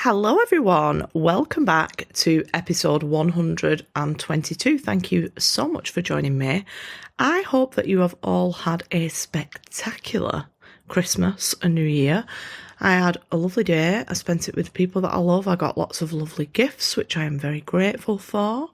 Hello everyone, welcome back to episode 122. Thank you so much for joining me. I hope that you have all had a spectacular Christmas and New Year. I had a lovely day. I spent it with people that I love. I got lots of lovely gifts, which I am very grateful for.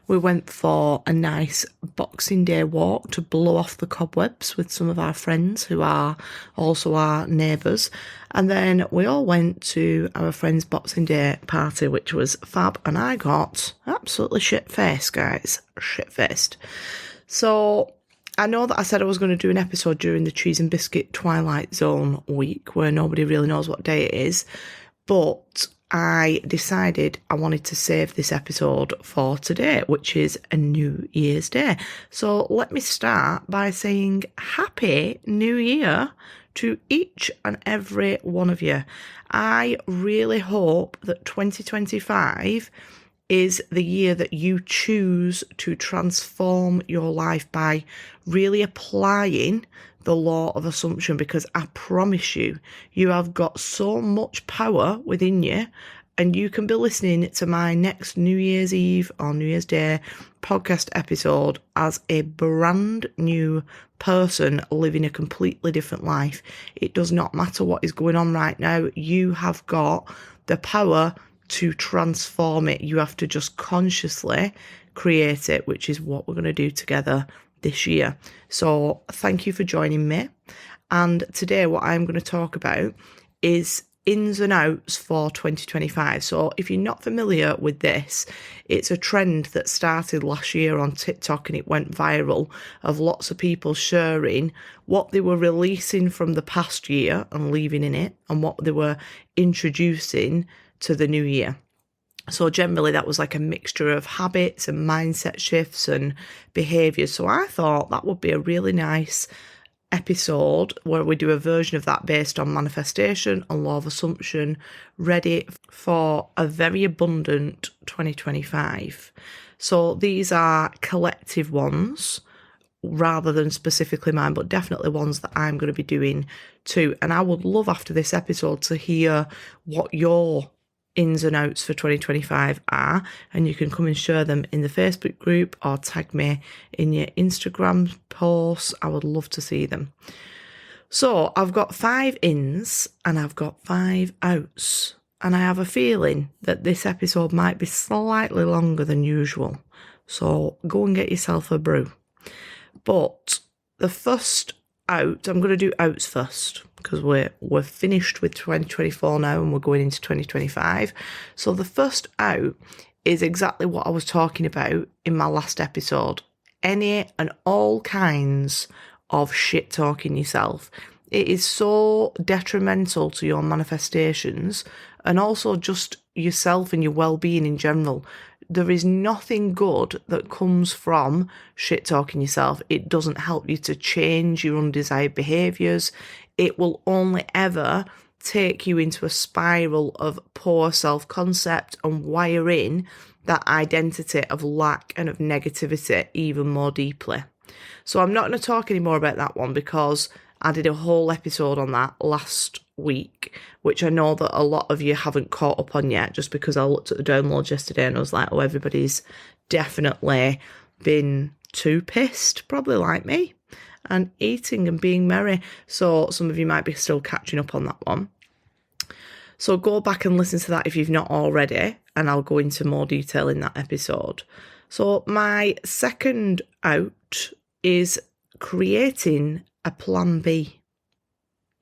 We went for a nice Boxing Day walk to blow off the cobwebs with some of our friends who are also our neighbours. And then we all went to our friend's Boxing Day party, which was fab. And I got absolutely shit-faced, guys. Shit-faced. So I know that I said I was going to do an episode during the Cheese and Biscuit Twilight Zone week where nobody really knows what day it is, but I decided I wanted to save this episode for today, which is a New Year's Day. So let me start by saying Happy New Year to each and every one of you. I really hope that 2025 is the year that you choose to transform your life by really applying the law of assumption, because I promise you, you have got so much power within you, and you can be listening to my next New Year's Eve or New Year's Day podcast episode as a brand new person living a completely different life. It does not matter what is going on right now. You have got the power to transform it. You have to just consciously create it, which is what we're going to do together this year. So thank you for joining me. And today what I'm going to talk about is ins and outs for 2025. So if you're not familiar with this, it's a trend that started last year on TikTok and it went viral, of lots of people sharing what they were releasing from the past year and leaving in it, and what they were introducing to the new year. So generally that was like a mixture of habits and mindset shifts and behaviours. So I thought that would be a really nice episode where we do a version of that based on manifestation and law of assumption, ready for a very abundant 2025. So these are collective ones rather than specifically mine, but definitely ones that I'm going to be doing too. And I would love after this episode to hear what your ins and outs for 2025 are, and you can come and share them in the Facebook group or tag me in your Instagram posts. I would love to see them. So I've got 5 ins and I've got 5 outs, and I have a feeling that this episode might be slightly longer than usual, so go and get yourself a brew. But the first out, I'm going to do outs first, because we're finished with 2024 now and we're going into 2025. So the first out is exactly what I was talking about in my last episode. Any and all kinds of shit talking yourself. It is so detrimental to your manifestations and also just yourself and your well-being in general. There is nothing good that comes from shit talking yourself. It doesn't help you to change your undesired behaviours. It will only ever take you into a spiral of poor self-concept and wire in that identity of lack and of negativity even more deeply. So I'm not going to talk anymore about that one, because I did a whole episode on that last week, which I know that a lot of you haven't caught up on yet, just because I looked at the downloads yesterday and I was like, oh, everybody's definitely been too pissed, probably like me, and eating and being merry. So some of you might be still catching up on that one. So go back and listen to that if you've not already, and I'll go into more detail in that episode. So my second out is creating a plan B,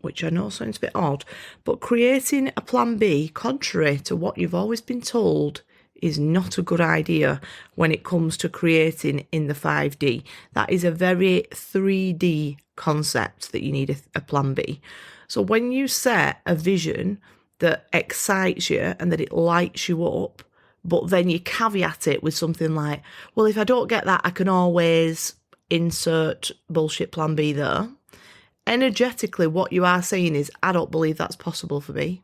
which I know sounds a bit odd, but creating a plan B, contrary to what you've always been told, is not a good idea when it comes to creating in the 5D. That is a very 3D concept, that you need a plan B. So when you set a vision that excites you and that it lights you up, but then you caveat it with something like, well, if I don't get that, I can always insert bullshit plan B there. Energetically, what you are saying is, I don't believe that's possible for me.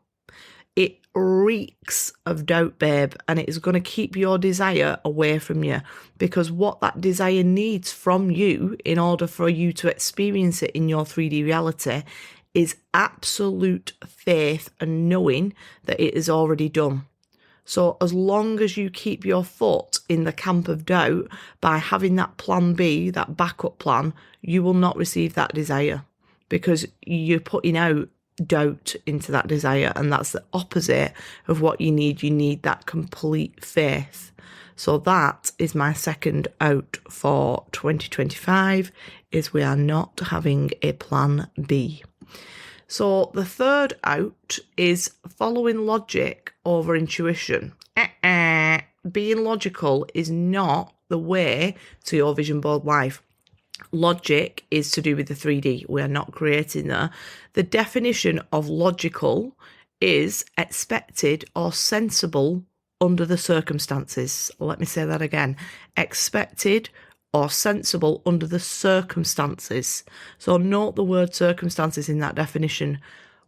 It reeks of doubt, babe, and it is going to keep your desire away from you, because what that desire needs from you in order for you to experience it in your 3D reality is absolute faith and knowing that it is already done. So as long as you keep your foot in the camp of doubt by having that plan B, that backup plan, you will not receive that desire because you're putting out doubt into that desire, and that's the opposite of what you need. You need that complete faith. So that is my second out for 2025, is we are not having a plan B. So the third out is following logic over intuition. Being logical is not the way to your vision board life. Logic is to do with the 3D. We are not creating that. The definition of logical is expected or sensible under the circumstances. Let me say that again. Expected or sensible under the circumstances. So note the word circumstances in that definition.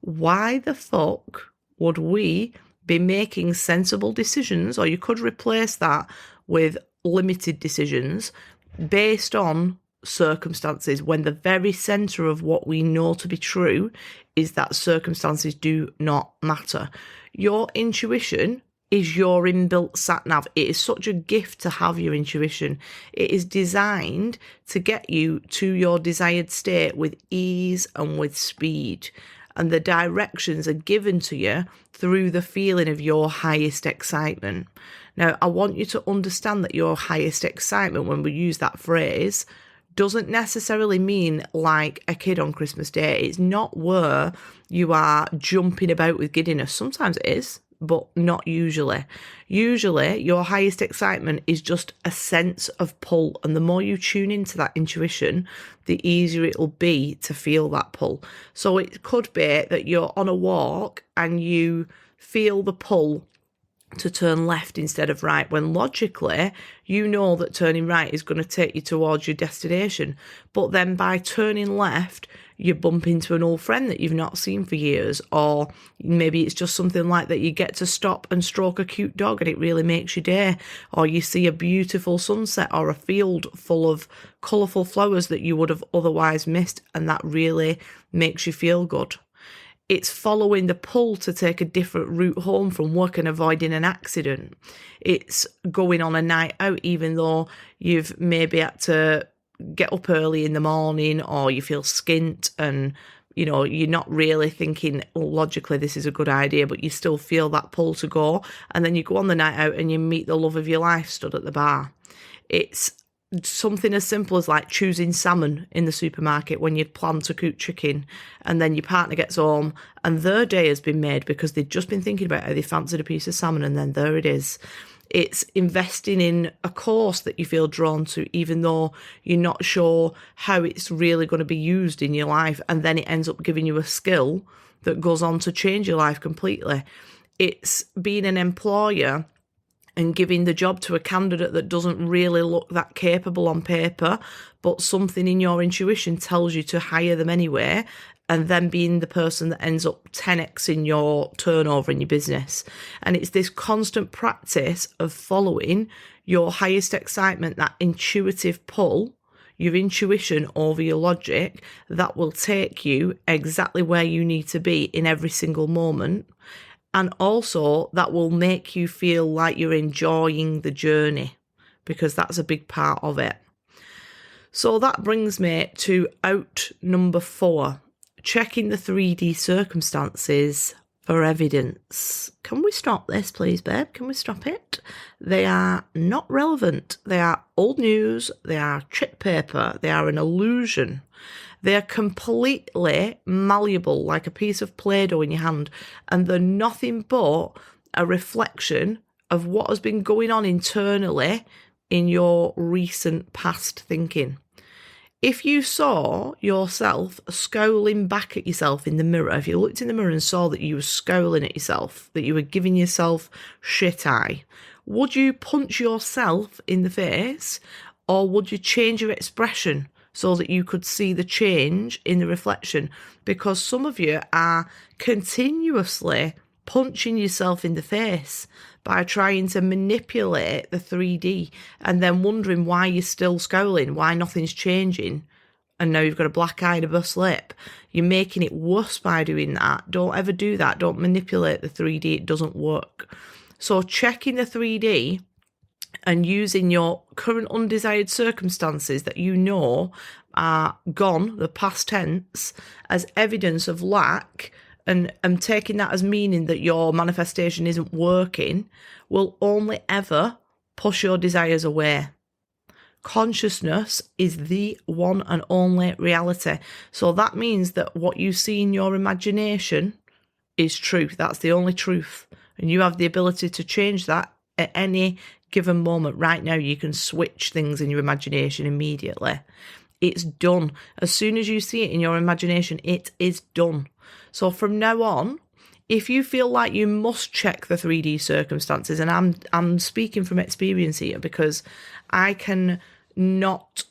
Why the fuck would we be making sensible decisions, or you could replace that with limited decisions, based on circumstances, when the very centre of what we know to be true is that circumstances do not matter? Your intuition is your inbuilt sat-nav. It is such a gift to have your intuition. It is designed to get you to your desired state with ease and with speed. And the directions are given to you through the feeling of your highest excitement. Now, I want you to understand that your highest excitement, when we use that phrase, doesn't necessarily mean like a kid on Christmas Day. It's not where you are jumping about with giddiness. Sometimes it is, but not usually. Usually, your highest excitement is just a sense of pull. And the more you tune into that intuition, the easier it will be to feel that pull. So it could be that you're on a walk and you feel the pull to turn left instead of right, when logically you know that turning right is going to take you towards your destination. But then by turning left, you bump into an old friend that you've not seen for years, or maybe it's just something like that you get to stop and stroke a cute dog and it really makes your day, or you see a beautiful sunset or a field full of colourful flowers that you would have otherwise missed, and that really makes you feel good. It's following the pull to take a different route home from work and avoiding an accident. It's going on a night out even though you've maybe had to get up early in the morning, or you feel skint and, you know, you're not really thinking, oh, logically this is a good idea, but you still feel that pull to go. And then you go on the night out and you meet the love of your life stood at the bar. It's something as simple as like choosing salmon in the supermarket when you'd planned to cook chicken, and then your partner gets home and their day has been made because they'd just been thinking about how they fancied a piece of salmon, and then there it is. It's investing in a course that you feel drawn to, even though you're not sure how it's really going to be used in your life, and then it ends up giving you a skill that goes on to change your life completely. It's being an employer and giving the job to a candidate that doesn't really look that capable on paper, but something in your intuition tells you to hire them anyway, and then being the person that ends up 10x in your turnover in your business. And it's this constant practice of following your highest excitement, that intuitive pull, your intuition over your logic, that will take you exactly where you need to be in every single moment. And also that will make you feel like you're enjoying the journey, because that's a big part of it. So that brings me to out number 4, checking the 3D circumstances for evidence. Can we stop this, please, babe? Can we stop it? They are not relevant. They are old news. They are chip paper. They are an illusion. They are completely malleable, like a piece of Play-Doh in your hand, and they're nothing but a reflection of what has been going on internally in your recent past thinking. If you saw yourself scowling back at yourself in the mirror, if you looked in the mirror and saw that you were scowling at yourself, that you were giving yourself shit eye, would you punch yourself in the face, or would you change your expression so that you could see the change in the reflection? Because some of you are continuously punching yourself in the face by trying to manipulate the 3D, and then wondering why you're still scowling, why nothing's changing, and now you've got a black eye and a burst lip. You're making it worse by doing that. Don't ever do that. Don't manipulate the 3D. It doesn't work. So checking the 3D and using your current undesired circumstances that you know are gone, the past tense, as evidence of lack, and taking that as meaning that your manifestation isn't working, will only ever push your desires away. Consciousness is the one and only reality. So that means that what you see in your imagination is truth. That's the only truth. And you have the ability to change that at any given moment. Right now, you can switch things in your imagination immediately. It's done. As soon as you see it in your imagination, it is done. So from now on, if you feel like you must check the 3D circumstances, and I'm speaking from experience here because I can not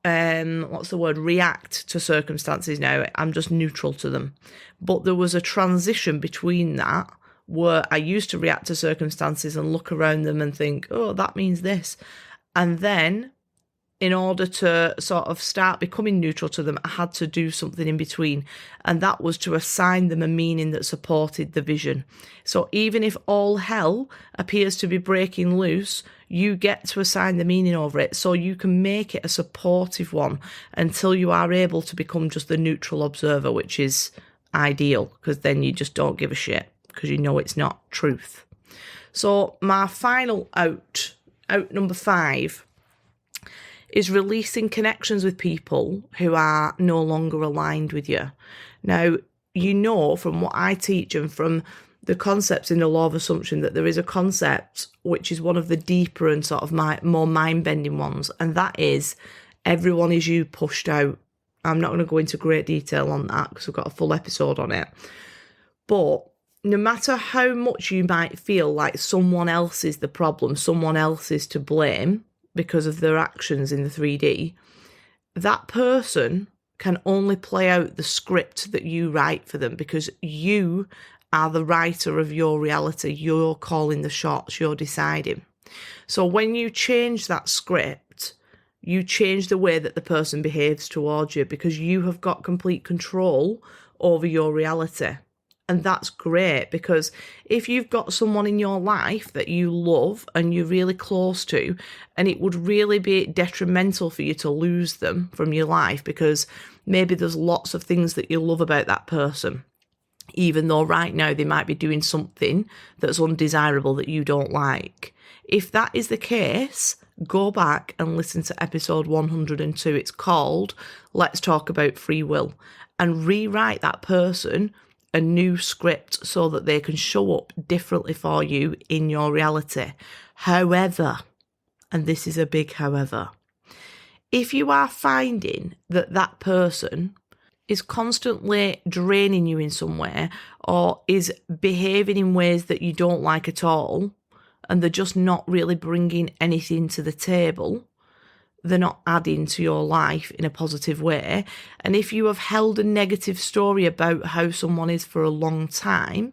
react to circumstances now. I'm just neutral to them. But there was a transition between that where I used to react to circumstances and look around them and think, oh, that means this. And then in order to sort of start becoming neutral to them, I had to do something in between. And that was to assign them a meaning that supported the vision. So even if all hell appears to be breaking loose, you get to assign the meaning over it. So you can make it a supportive one until you are able to become just the neutral observer, which is ideal, because then you just don't give a shit because you know it's not truth. So my final out number 5, is releasing connections with people who are no longer aligned with you. Now, you know from what I teach and from the concepts in the law of assumption that there is a concept which is one of the deeper and sort of more mind-bending ones, and that is everyone is you pushed out. I'm not going to go into great detail on that because we've got a full episode on it. But no matter how much you might feel like someone else is the problem, someone else is to blame, because of their actions in the 3D, that person can only play out the script that you write for them, because you are the writer of your reality. You're calling the shots, you're deciding. So when you change that script, you change the way that the person behaves towards you, because you have got complete control over your reality. And that's great, because if you've got someone in your life that you love and you're really close to, and it would really be detrimental for you to lose them from your life because maybe there's lots of things that you love about that person, even though right now they might be doing something that's undesirable that you don't like. If that is the case, go back and listen to episode 102. It's called Let's Talk About Free Will, and rewrite that person a new script so that they can show up differently for you in your reality. However, and this is a big however, if you are finding that that person is constantly draining you in some way or is behaving in ways that you don't like at all, and they're just not really bringing anything to the table, they're not adding to your life in a positive way. And if you have held a negative story about how someone is for a long time,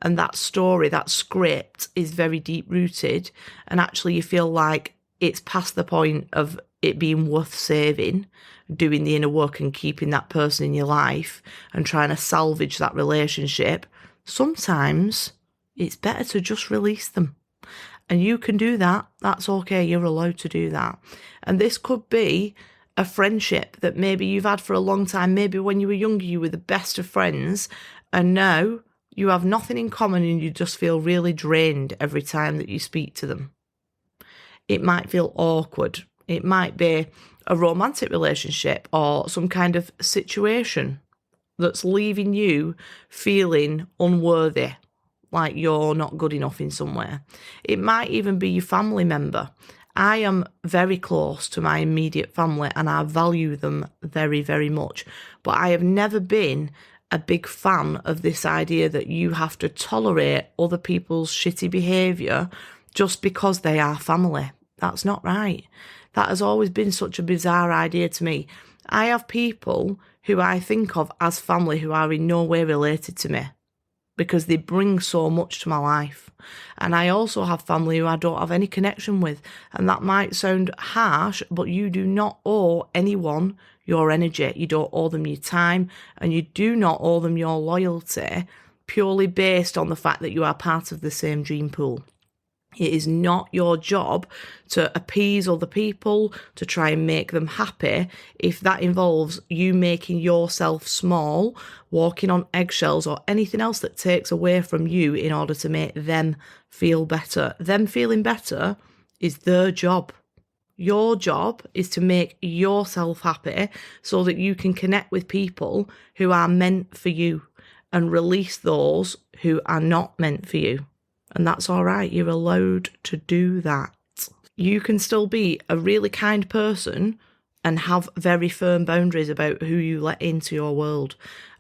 and that story, that script is very deep rooted, and actually you feel like it's past the point of it being worth saving, doing the inner work and keeping that person in your life and trying to salvage that relationship, sometimes it's better to just release them. And you can do that. That's okay. You're allowed to do that. And this could be a friendship that maybe you've had for a long time. Maybe when you were younger, you were the best of friends. And now you have nothing in common and you just feel really drained every time that you speak to them. It might feel awkward. It might be a romantic relationship or some kind of situation that's leaving you feeling unworthy, like you're not good enough in somewhere. It might even be your family member. I am very close to my immediate family and I value them very, very much. But I have never been a big fan of this idea that you have to tolerate other people's shitty behaviour just because they are family. That's not right. That has always been such a bizarre idea to me. I have people who I think of as family who are in no way related to me, because they bring so much to my life. And I also have family who I don't have any connection with. And that might sound harsh, but you do not owe anyone your energy. You don't owe them your time, and you do not owe them your loyalty purely based on the fact that you are part of the same dream pool. It is not your job to appease other people, to try and make them happy, if that involves you making yourself small, walking on eggshells, or anything else that takes away from you in order to make them feel better. Them feeling better is their job. Your job is to make yourself happy so that you can connect with people who are meant for you and release those who are not meant for you. And that's all right. You're allowed to do that. You can still be a really kind person and have very firm boundaries about who you let into your world.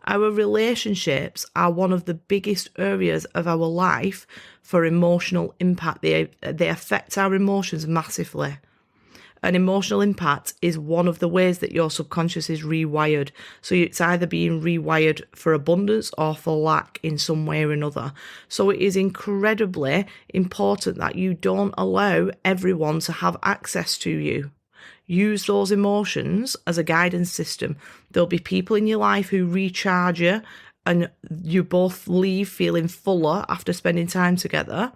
Our relationships are one of the biggest areas of our life for emotional impact. They affect our emotions massively. An emotional impact is one of the ways that your subconscious is rewired. So it's either being rewired for abundance or for lack in some way or another. So it is incredibly important that you don't allow everyone to have access to you. Use those emotions as a guidance system. There'll be people in your life who recharge you and you both leave feeling fuller after spending time together.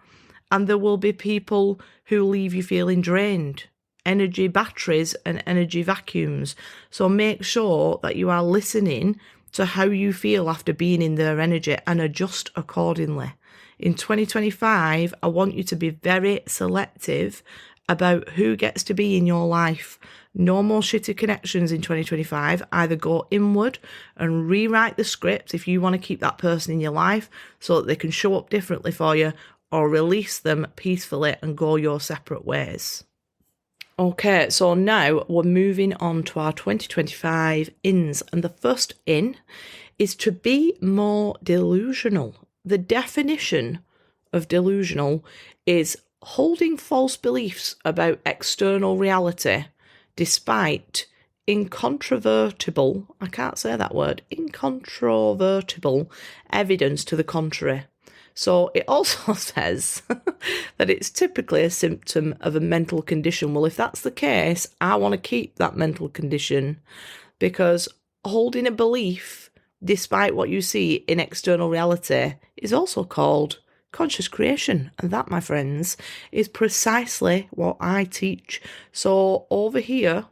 And there will be people who leave you feeling drained. Energy batteries and energy vacuums. So make sure that you are listening to how you feel after being in their energy and adjust accordingly. In 2025, I want you to be very selective about who gets to be in your life. No more shitty connections in 2025. Either go inward and rewrite the script if you want to keep that person in your life so that they can show up differently for you, or release them peacefully and go your separate ways. Okay, so now we're moving on to our 2025 ins. And the first in is to be more delusional. The definition of delusional is holding false beliefs about external reality despite incontrovertible evidence to the contrary. So it also says that it's typically a symptom of a mental condition. Well, if that's the case, I want to keep that mental condition, because holding a belief despite what you see in external reality is also called conscious creation. And that, my friends, is precisely what I teach. So over here,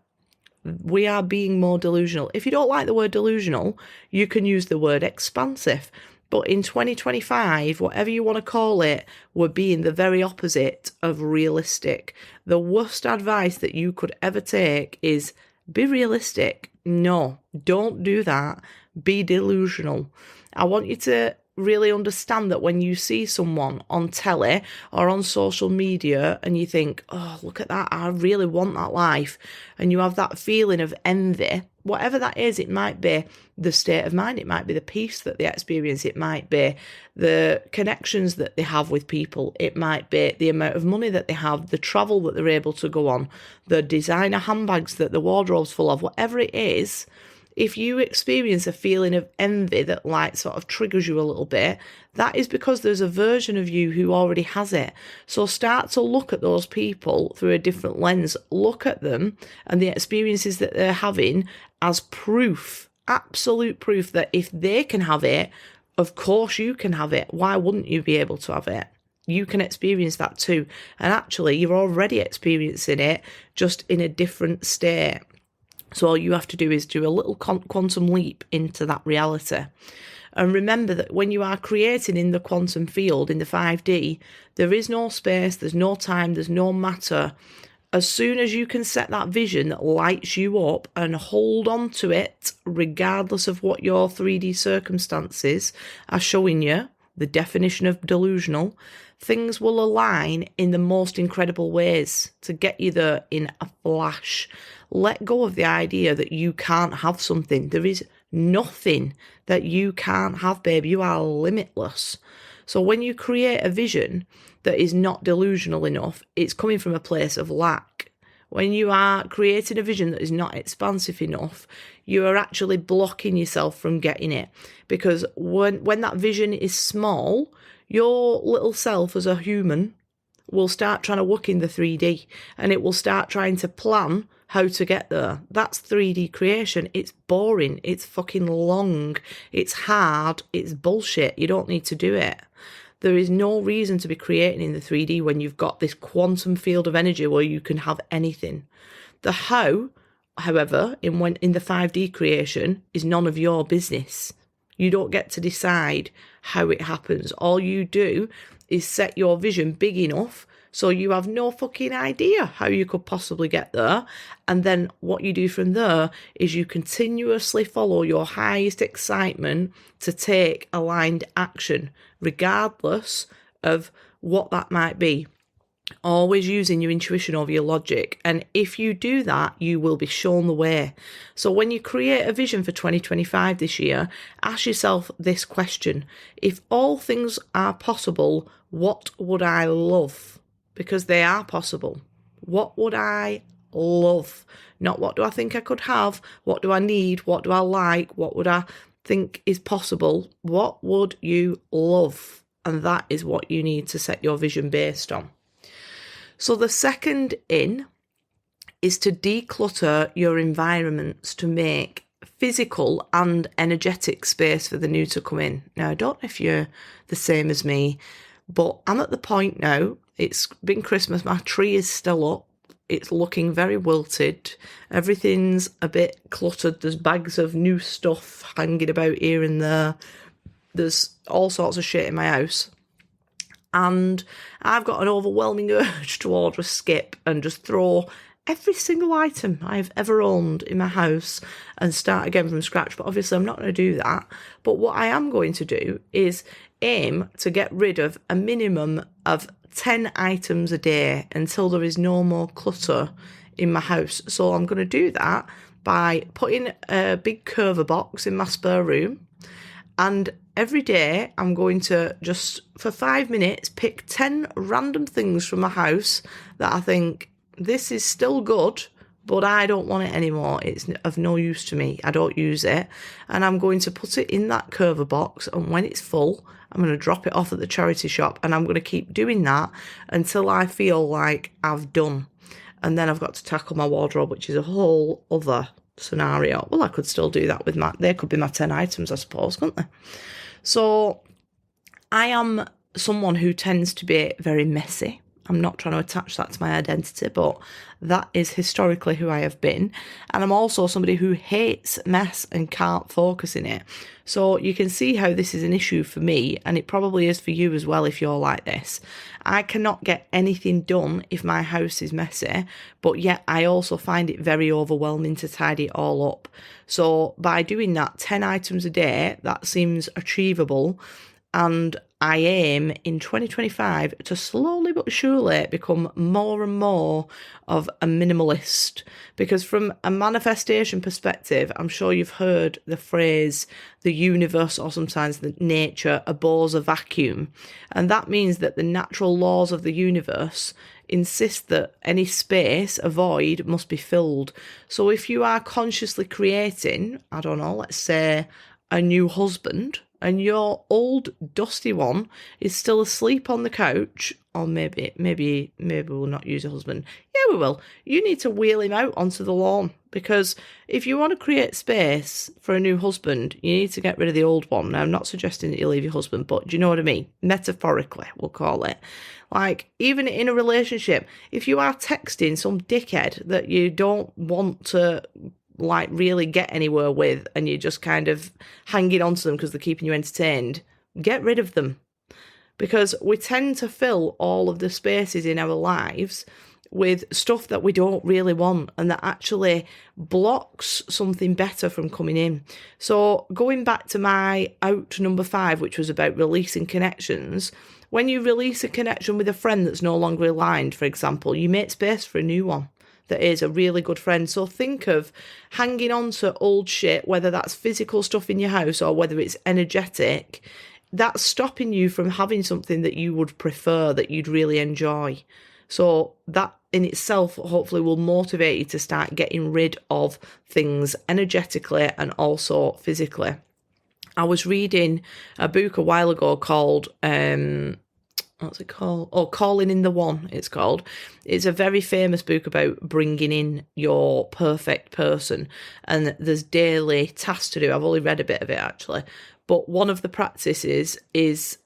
we are being more delusional. If you don't like the word delusional, you can use the word expansive. But in 2025, whatever you want to call it, we're being the very opposite of realistic. The worst advice that you could ever take is be realistic. No, don't do that. Be delusional. I want you to really understand that when you see someone on telly or on social media and you think, oh, look at that, I really want that life, and you have that feeling of envy, whatever that is, it might be the state of mind, it might be the peace that they experience, it might be the connections that they have with people, it might be the amount of money that they have, the travel that they're able to go on, the designer handbags that the wardrobe's full of, whatever it is. If you experience a feeling of envy that sort of triggers you a little bit, that is because there's a version of you who already has it. So start to look at those people through a different lens. Look at them and the experiences that they're having as proof, absolute proof that if they can have it, of course you can have it. Why wouldn't you be able to have it? You can experience that too. And actually, you're already experiencing it, just in a different state. So all you have to do is do a little quantum leap into that reality. And remember that when you are creating in the quantum field, in the 5D, there is no space, there's no time, there's no matter. As soon as you can set that vision that lights you up and hold on to it, regardless of what your 3D circumstances are showing you, the definition of delusional, things will align in the most incredible ways to get you there in a flash. Let go of the idea that you can't have something. There is nothing that you can't have, babe. You are limitless. So when you create a vision that is not delusional enough, it's coming from a place of lack. When you are creating a vision that is not expansive enough, you are actually blocking yourself from getting it. Because when that vision is small, your little self as a human will start trying to work in the 3D, and it will start trying to plan how to get there. That's 3D creation. It's boring. It's fucking long. It's hard. It's bullshit. You don't need to do it. There is no reason to be creating in the 3D when you've got this quantum field of energy where you can have anything. The how, however, in the 5D creation is none of your business. You don't get to decide how it happens. All you do is set your vision big enough so you have no fucking idea how you could possibly get there. And then what you do from there is you continuously follow your highest excitement to take aligned action, regardless of what that might be. Always using your intuition over your logic. And if you do that, you will be shown the way. So when you create a vision for 2025 this year, ask yourself this question. If all things are possible, what would I love? Because they are possible. What would I love? Not what do I think I could have? What do I need? What do I like? What would I think is possible? What would you love? And that is what you need to set your vision based on. So the second in is to declutter your environments to make physical and energetic space for the new to come in. Now, I don't know if you're the same as me, but I'm at the point now, it's been Christmas, my tree is still up, it's looking very wilted, everything's a bit cluttered, there's bags of new stuff hanging about here and there, there's all sorts of shit in my house. And I've got an overwhelming urge to order a skip and just throw every single item I've ever owned in my house and start again from scratch. But obviously I'm not going to do that. But what I am going to do is aim to get rid of a minimum of 10 items a day until there is no more clutter in my house. So I'm going to do that by putting a big curver box in my spare room, and every day I'm going to just for 5 minutes pick 10 random things from my house that I think this is still good, but I don't want it anymore. It's of no use to me. I don't use it. And I'm going to put it in that curver box, and when it's full, I'm going to drop it off at the charity shop, and I'm going to keep doing that until I feel like I've done. And then I've got to tackle my wardrobe, which is a whole other scenario. Well, I could still do that with they could be my 10 items, I suppose, couldn't they? So I am someone who tends to be very messy. I'm not trying to attach that to my identity, but that is historically who I have been. And I'm also somebody who hates mess and can't focus in it. So you can see how this is an issue for me, and it probably is for you as well if you're like this. I cannot get anything done if my house is messy, but yet I also find it very overwhelming to tidy it all up. So by doing that 10 items a day, that seems achievable. And I aim in 2025 to slowly but surely become more and more of a minimalist. Because from a manifestation perspective, I'm sure you've heard the phrase, the universe or sometimes the nature abhors a vacuum. And that means that the natural laws of the universe insist that any space, a void, must be filled. So if you are consciously creating, I don't know, let's say a new husband, and your old dusty one is still asleep on the couch, or maybe we'll not use a husband. Yeah, we will. You need to wheel him out onto the lawn, because if you want to create space for a new husband, you need to get rid of the old one. Now, I'm not suggesting that you leave your husband, but do you know what I mean? Metaphorically, we'll call it. Like, even in a relationship, if you are texting some dickhead that you don't want to like really get anywhere with, and you're just kind of hanging on to them because they're keeping you entertained, get rid of them. Because we tend to fill all of the spaces in our lives with stuff that we don't really want, and that actually blocks something better from coming in. So going back to my out number 5, which was about releasing connections, when you release a connection with a friend that's no longer aligned, for example, you make space for a new one that is a really good friend. So think of hanging on to old shit, whether that's physical stuff in your house or whether it's energetic, that's stopping you from having something that you would prefer, that you'd really enjoy. So that in itself hopefully will motivate you to start getting rid of things energetically and also physically. I was reading a book a while ago called what's it called? Oh, Calling in the One, it's called. It's a very famous book about bringing in your perfect person. And there's daily tasks to do. I've only read a bit of it, actually. But one of the practices is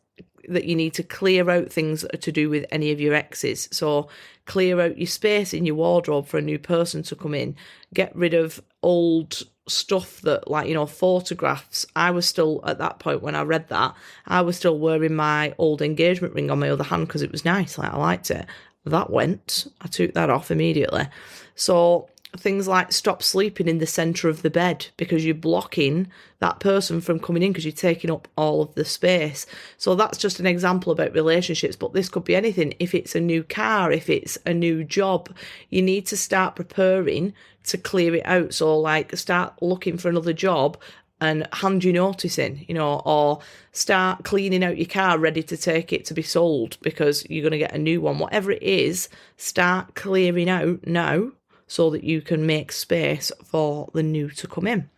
that you need to clear out things that are to do with any of your exes. So clear out your space in your wardrobe for a new person to come in. Get rid of old stuff that, like, you know, photographs. I was still, at that point when I read that, I was still wearing my old engagement ring on my other hand because it was nice, like I liked it. That went. I took that off immediately. So things like stop sleeping in the centre of the bed because you're blocking that person from coming in because you're taking up all of the space. So that's just an example about relationships, but this could be anything. If it's a new car, if it's a new job, you need to start preparing to clear it out. So like start looking for another job and hand your notice in, you know, or start cleaning out your car ready to take it to be sold because you're going to get a new one. Whatever it is, start clearing out now so that you can make space for the new to come in.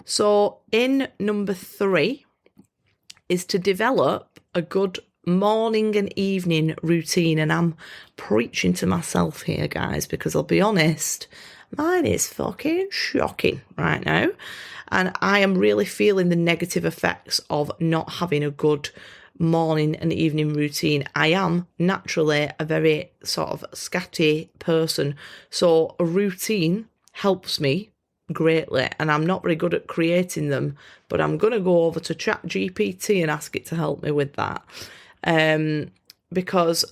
So in number 3 is to develop a good morning and evening routine. And I'm preaching to myself here, guys, because I'll be honest, mine is fucking shocking right now. And I am really feeling the negative effects of not having a good morning and evening routine. I am naturally a very sort of scatty person, so a routine helps me greatly, and I'm not very good at creating them, but I'm going to go over to ChatGPT and ask it to help me with that, because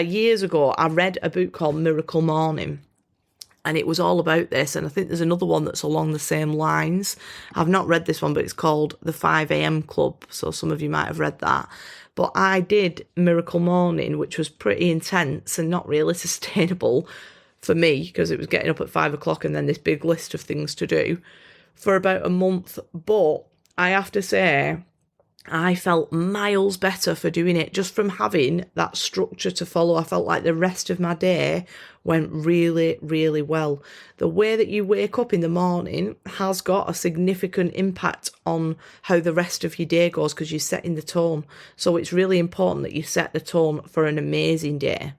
years ago I read a book called Miracle Morning, and it was all about this, and I think there's another one that's along the same lines. I've not read this one, but it's called The 5 a.m. Club, so some of you might have read that. But I did Miracle Morning, which was pretty intense and not really sustainable for me, because it was getting up at 5 o'clock and then this big list of things to do for about a month. But I have to say, I felt miles better for doing it, just from having that structure to follow. I felt like the rest of my day went really, really well. The way that you wake up in the morning has got a significant impact on how the rest of your day goes, because you're setting the tone. So it's really important that you set the tone for an amazing day.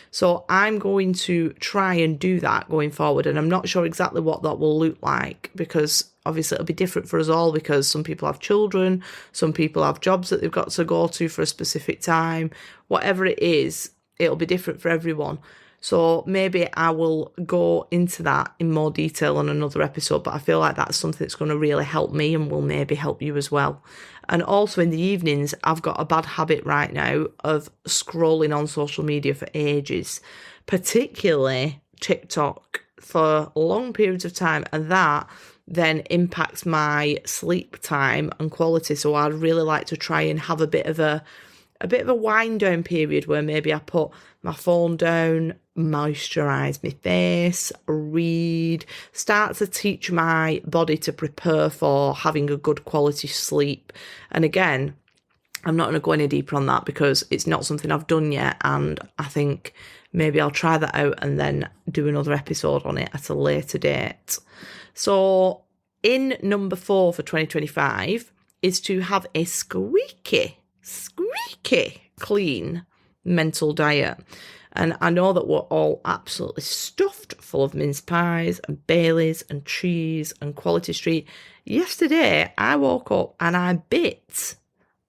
So I'm going to try and do that going forward, and I'm not sure exactly what that will look like, because obviously it'll be different for us all, because some people have children, some people have jobs that they've got to go to for a specific time. Whatever it is, it'll be different for everyone. So maybe I will go into that in more detail on another episode, but I feel like that's something that's going to really help me and will maybe help you as well. And also in the evenings, I've got a bad habit right now of scrolling on social media for ages, particularly TikTok, for long periods of time, and that then impacts my sleep time and quality. So I'd really like to try and have a bit of a wind down period where maybe I put my phone down, moisturise my face, read, start to teach my body to prepare for having a good quality sleep. And again, I'm not going to go any deeper on that because it's not something I've done yet, and I think maybe I'll try that out and then do another episode on it at a later date. So in number 4 for 2025 is to have a squeaky clean mental diet. And I know that we're all absolutely stuffed full of mince pies and Baileys and cheese and Quality Street. Yesterday, I woke up and I bit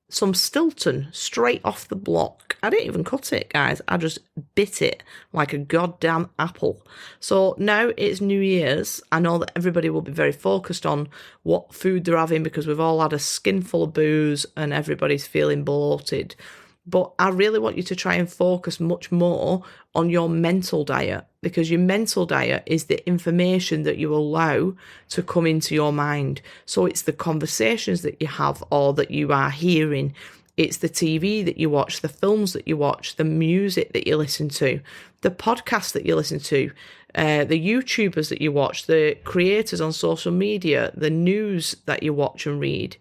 some Stilton straight off the block. I didn't even cut it, guys. I just bit it like a goddamn apple. So now it's New Year's. I know that everybody will be very focused on what food they're having because we've all had a skinful of booze and everybody's feeling bloated. But I really want you to try and focus much more on your mental diet, because your mental diet is the information that you allow to come into your mind. So it's the conversations that you have or that you are hearing. It's the TV that you watch, the films that you watch, the music that you listen to, the podcasts that you listen to, the YouTubers that you watch, the creators on social media, the news that you watch and read,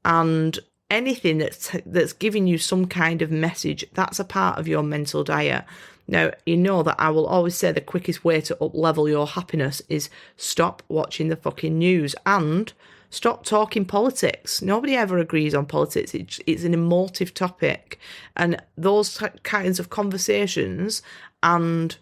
and anything that's giving you some kind of message. That's a part of your mental diet. Now, you know that I will always say the quickest way to up-level your happiness is stop watching the fucking news and Stop talking politics. Nobody ever agrees on politics. It's an emotive topic. And those kinds of conversations and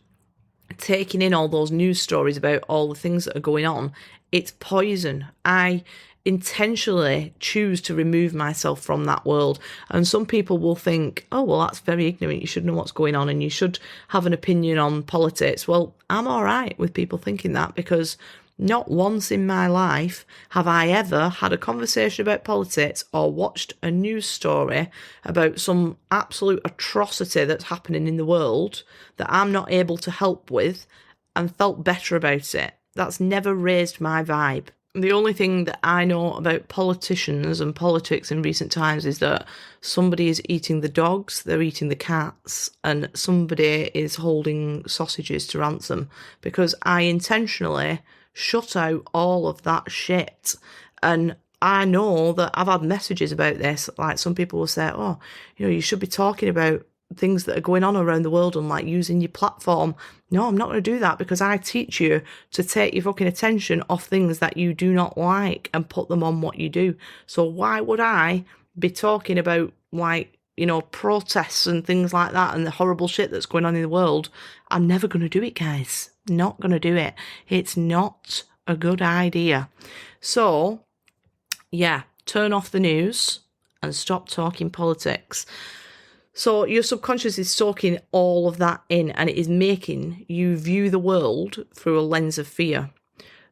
taking in all those news stories about all the things that are going on, it's poison. I intentionally choose to remove myself from that world. And some people will think, oh, well, that's very ignorant. You should know what's going on and you should have an opinion on politics. Well, I'm all right with people thinking that, because not once in my life have I ever had a conversation about politics or watched a news story about some absolute atrocity that's happening in the world that I'm not able to help with and felt better about it. That's never raised my vibe. The only thing that I know about politicians and politics in recent times is that somebody is eating the dogs, they're eating the cats, and somebody is holding sausages to ransom, because I intentionally shut out all of that shit. And I know that I've had messages about this, like some people will say, oh, you should be talking about things that are going on around the world and like using your platform. No, I'm not going to do that, because I teach you to take your fucking attention off things that you do not like and put them on what you do. So why would I be talking about protests and things like that and the horrible shit that's going on in the world? I'm never going to do it, guys. Not going to do it. It's not a good idea. So, yeah, turn off the news and stop talking politics. So your subconscious is soaking all of that in, and it is making you view the world through a lens of fear.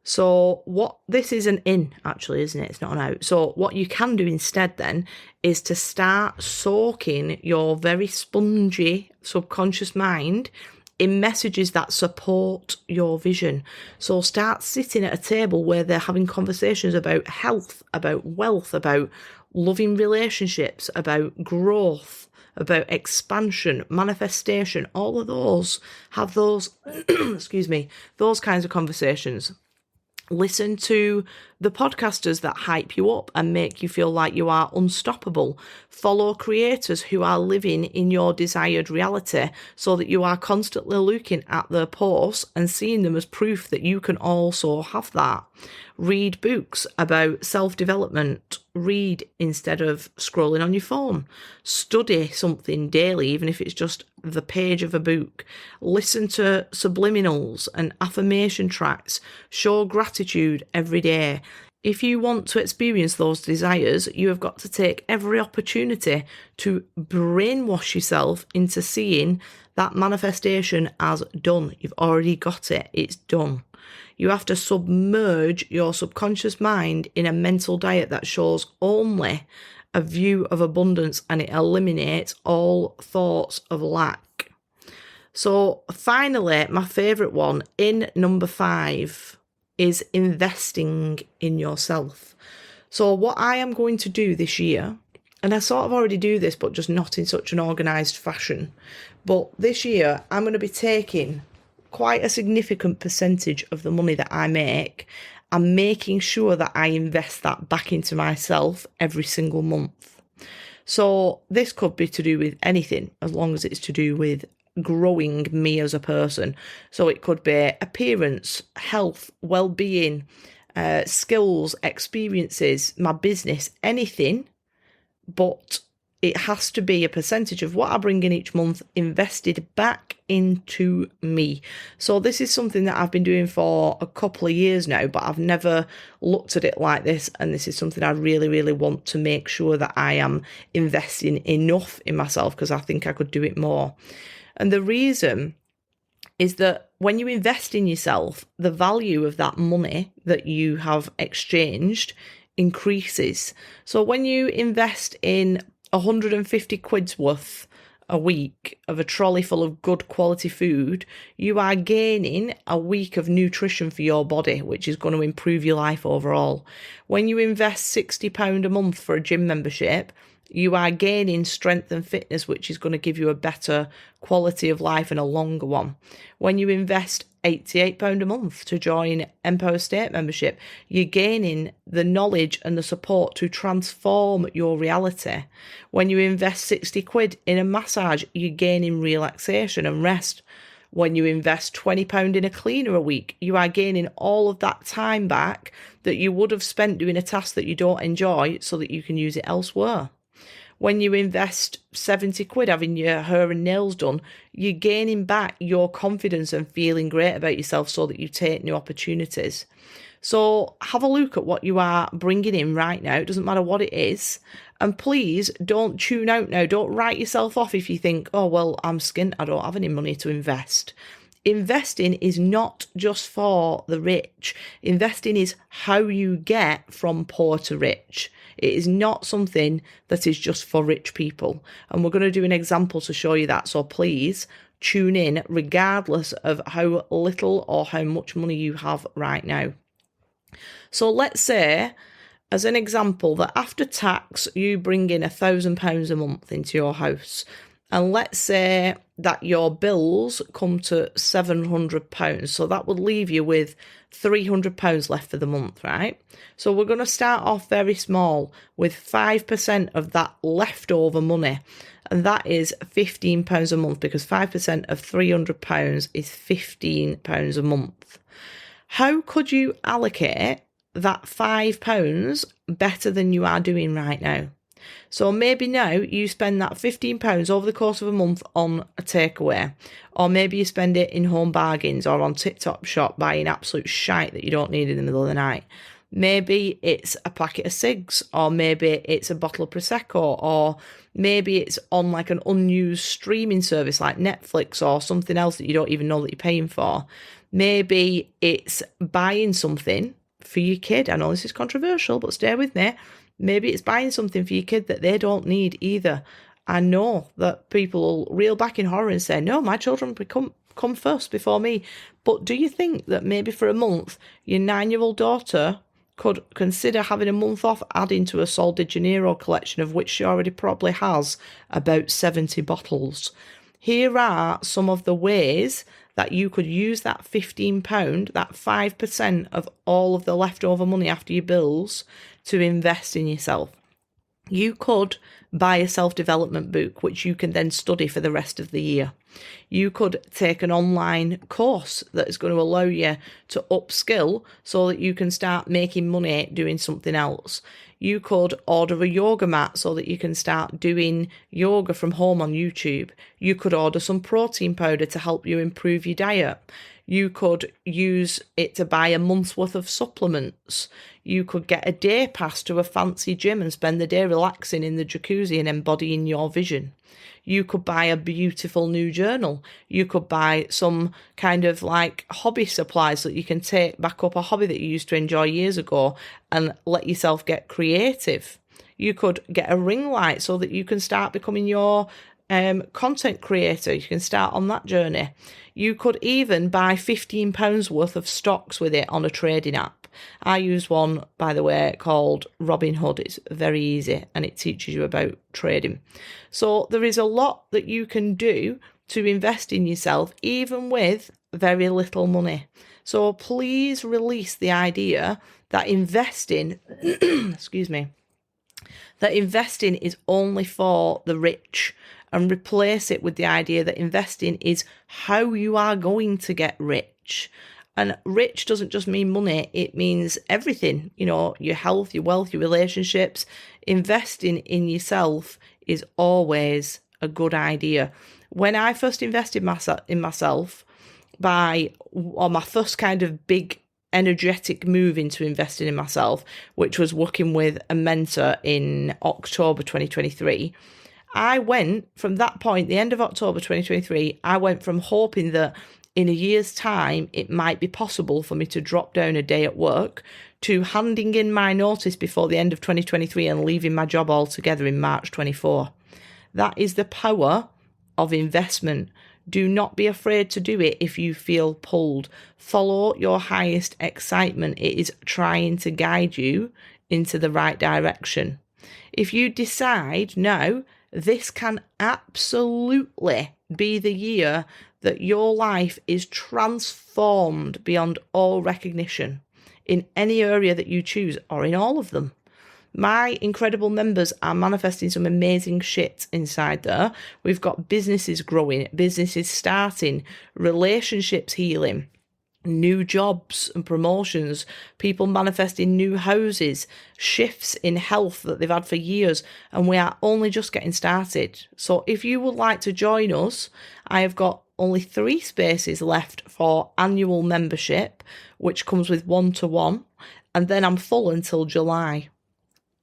So what this is an in, actually, isn't it? It's not an out. So what you can do instead then is to start soaking your very spongy subconscious mind in messages that support your vision. So start sitting at a table where they're having conversations about health, about wealth, about loving relationships, about growth, about expansion, manifestation. All of those have those, those kinds of conversations. Listen to the podcasters that hype you up and make you feel like you are unstoppable. Follow creators who are living in your desired reality, so that you are constantly looking at their posts and seeing them as proof that you can also have that. Read books about self-development. Read instead of scrolling on your phone. Study something daily, even if it's just the page of a book. Listen to subliminals and affirmation tracks. Show gratitude every day. If you want to experience those desires, you have got to take every opportunity to brainwash yourself into seeing that manifestation as done. You've already got it. It's done. You have to submerge your subconscious mind in a mental diet that shows only a view of abundance, and it eliminates all thoughts of lack. So finally, my favourite one, in number 5, is investing in yourself. So what I am going to do this year, and I sort of already do this, but just not in such an organised fashion, but this year I'm going to be taking quite a significant percentage of the money that I make and making sure that I invest that back into myself every single month. So this could be to do with anything, as long as it's to do with growing me as a person. So it could be appearance, health, well-being, skills, experiences, my business, anything, but it has to be a percentage of what I bring in each month invested back into me. So this is something that I've been doing for a couple of years now, but I've never looked at it like this. And this is something I really, really want to make sure that I am investing enough in myself, because I think I could do it more. And the reason is that when you invest in yourself, the value of that money that you have exchanged increases. So when you invest in 150 quid's worth a week of a trolley full of good quality food, you are gaining a week of nutrition for your body, which is going to improve your life overall. When you invest £60 a month for a gym membership, you are gaining strength and fitness, which is going to give you a better quality of life and a longer one. When you invest £88 a month to join Empower State membership, you're gaining the knowledge and the support to transform your reality. When you invest 60 quid in a massage, you're gaining relaxation and rest. When you invest £20 in a cleaner a week, you are gaining all of that time back that you would have spent doing a task that you don't enjoy so that you can use it elsewhere. When you invest 70 quid having your hair and nails done, you're gaining back your confidence and feeling great about yourself so that you take new opportunities. So have a look at what you are bringing in right now. It doesn't matter what it is. And please don't tune out now. Don't write yourself off if you think, oh, well, I'm skint. I don't have any money to invest. Investing is not just for the rich. Investing is how you get from poor to rich. It is not something that is just for rich people. And we're going to do an example to show you that. So please tune in regardless of how little or how much money you have right now. So let's say, as an example, that after tax, you bring in £1,000 a month into your house. And let's say that your bills come to £700. So that would leave you with £300 left for the month, right? So we're going to start off very small with 5% of that leftover money. And that is £15 a month, because 5% of £300 is £15 a month. How could you allocate that £5 better than you are doing right now? So maybe now you spend that £15 over the course of a month on a takeaway, or maybe you spend it in home bargains or on TikTok shop buying absolute shite that you don't need in the middle of the night. Maybe it's a packet of cigs, or maybe it's a bottle of Prosecco, or maybe it's on like an unused streaming service like Netflix or something else that you don't even know that you're paying for. Maybe it's buying something for your kid. I know this is controversial, but stay with me. Maybe it's buying something for your kid that they don't need either. I know that people will reel back in horror and say, no, my children come first before me. But do you think that maybe for a month, your 9-year-old daughter could consider having a month off, adding to a Sol de Janeiro collection, of which she already probably has about 70 bottles? Here are some of the ways that you could use that £15, that 5% of all of the leftover money after your bills, to invest in yourself. You could buy a self-development book, which you can then study for the rest of the year. You could take an online course that is going to allow you to upskill so that you can start making money doing something else. You could order a yoga mat so that you can start doing yoga from home on YouTube. You could order some protein powder to help you improve your diet. You could use it to buy a month's worth of supplements. You could get a day pass to a fancy gym and spend the day relaxing in the jacuzzi and embodying your vision. You could buy a beautiful new journal. You could buy some kind of like hobby supplies so that you can take back up a hobby that you used to enjoy years ago and let yourself get creative. You could get a ring light so that you can start becoming your content creator. You can start on that journey. You could even buy £15 worth of stocks with it on a trading app. I use one, by the way, called Robinhood. It's very easy and it teaches you about trading. So there is a lot that you can do to invest in yourself, even with very little money. So please release the idea that investing, excuse me, that investing is only for the rich, and replace it with the idea that investing is how you are going to get rich. And rich doesn't just mean money, it means everything, you know, your health, your wealth, your relationships. Investing in yourself is always a good idea. When I first invested in myself, on my first kind of big energetic move into investing in myself, which was working with a mentor in October 2023, I went from that point, the end of October 2023, I went from hoping that in a year's time, it might be possible for me to drop down a day at work, to handing in my notice before the end of 2023 and leaving my job altogether in March 24. That is the power of investment. Do not be afraid to do it if you feel pulled. Follow your highest excitement. It is trying to guide you into the right direction. If you decide, no, this can absolutely be the year that your life is transformed beyond all recognition in any area that you choose, or in all of them, My incredible members are manifesting some amazing shit inside there. We've got businesses growing, businesses starting, relationships healing, new jobs and promotions, people manifesting new houses, shifts in health that they've had for years, and we are only just getting started. So if you would like to join us, I have got only 3 spaces left for annual membership, which comes with 1-to-1, and then I'm full until July.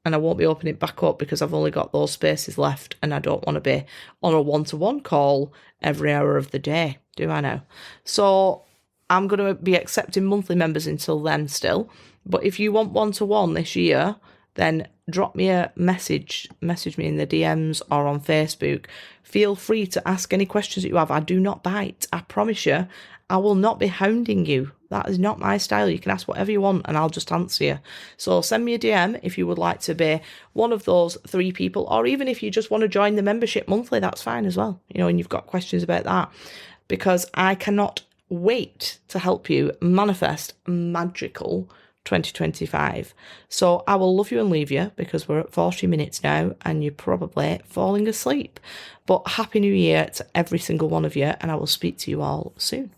And I won't be opening it back up because I've only got those spaces left, and I don't want to be on a 1-to-1 call every hour of the day, do I know? So I'm going to be accepting monthly members until then still. But if you want 1-to-1 this year, then drop me a message me in the DMs or on Facebook. Feel free to ask any questions that you have. I do not bite. I promise you, I will not be hounding you. That is not my style. You can ask whatever you want and I'll just answer you. So send me a DM if you would like to be one of those 3 people, or even if you just want to join the membership monthly, that's fine as well. You know, and you've got questions about that, because I cannot wait to help you manifest magical 2025. So I will love you and leave you because we're at 40 minutes now and you're probably falling asleep. But Happy New Year to every single one of you, and I will speak to you all soon.